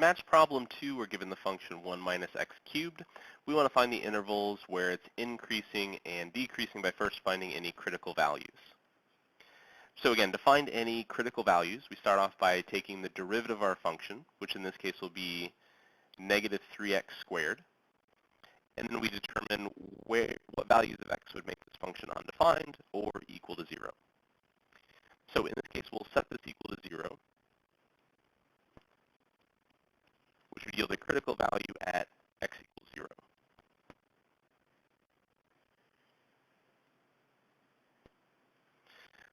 match problem 2, we're given the function 1 minus x cubed. We want to find the intervals where it's increasing and decreasing by first finding any critical values. So again, to find any critical values, we start off by taking the derivative of our function, which in this case will be negative 3x squared. And then we determine what values of x would make this function undefined or equal to 0. So in this case, we'll set this equal to 0, which would yield a critical value at x equals 0.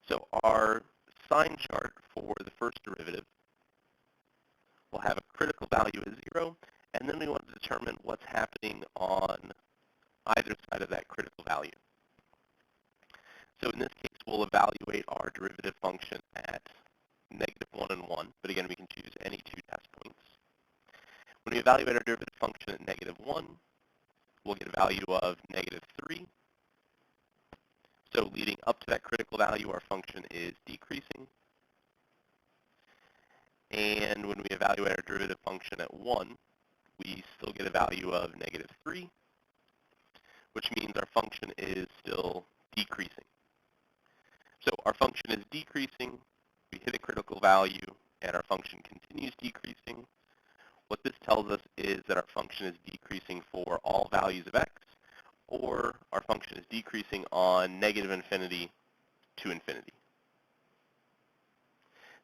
So our sign chart for the first derivative will have a critical value of 0, and then we want to determine what's happening on either side of that critical value. So in this case, we'll evaluate our derivative function at negative 1 and 1, but again, we can choose any two test points. When we evaluate our derivative function at negative 1, we'll get a value of negative 3. So leading up to that critical value, our function is decreasing. And when we evaluate our derivative function at 1, we still get a value of negative 3, which means our function is still decreasing. So our function is decreasing, we hit a critical value, and our function continues decreasing. What this tells us is that our function is decreasing for all values of x, or our function is decreasing on negative infinity to infinity.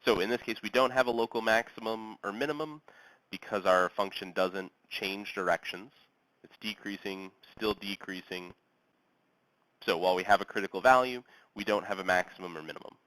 So in this case, we don't have a local maximum or minimum because our function doesn't change directions. It's decreasing, still decreasing. So while we have a critical value, we don't have a maximum or minimum.